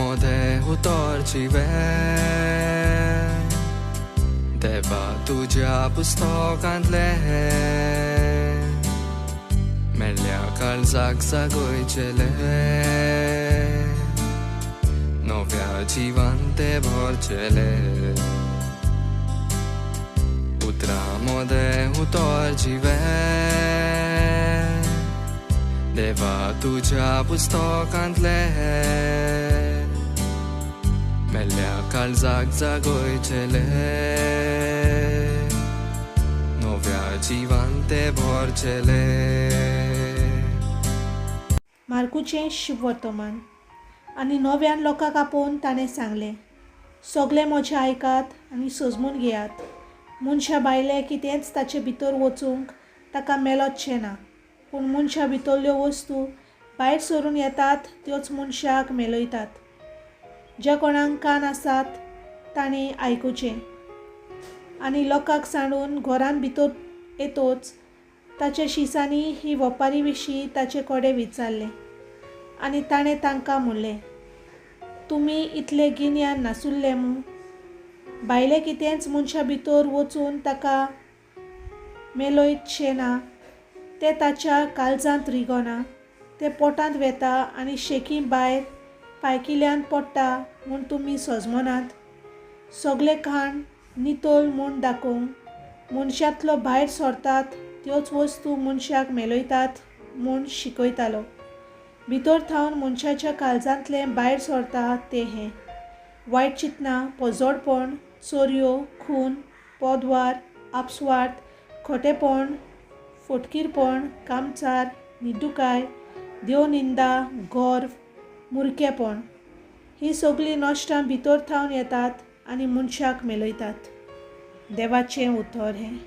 उतरामध्ये उतरची वेळ देवा तुझ्या पुस्तकांतले मेल्या काळजाक जागोयचेले नव्या जिवन ते भरचेले उतरामध्ये उतरची वेळ देवा तुझ्या पुस्तकांतले मेल्या काळजाक जागोयचेले नव्या जिवन ते भरचेले. मार्कूचें शुभ वर्तमान. आनी नव्यान लोकांक आपोवन ताणें सांगलें, सगळे म्हजें आयकात आनी सजमून घेयात. मनशा भायलें कितेंच ताचे भितर वचूंक ताका मेलचें ना, पूण मनशा भितरल्यो वस्तू भायर सरून येतात त्योच मनशाक मेलयतात. ज्या कोणाक कान आसात तांणी आयकुचें. आनी लोकांक सांडून घरान भितर येतोच ताच्या शिसांनी ही वेपारी विशीं ताचे कडेन विचारलें. आनी ताणें तांकां म्हणलें, तुमी इतले गिन्यान नासुल्ले मूं? भायलें कितेंच मनशा भितर वचून ताका मेलयतशें ना, तें ताच्या काळजांत रिगना, तें पोटांत वेता आनी शेकी भायर पायकिल्ल्यान पडटा म्हूण तुमी सजमनात. सगळे खाण नितळ म्हूण दाखोवंक मनशांतलो भायर सरतात त्योच वस्तू मनशाक मेलयतात म्हूण शिकयतालो. भितर थावन मनशाच्या काळजांतलें भायर सरता तें हें: वायट चिंतनां, पोजोडपण, चोरयो, खून, पोदवार, आपस्वार्थ, खोटेपण, फटकीरपण, कामचार, निद्दुकाय, देवनिंदा, गर्व, मुर्खेपण. ही सगळीं नश्टां भितर थावन येतात आनी मनशाक मेलयतात. देवाचें उतर हें.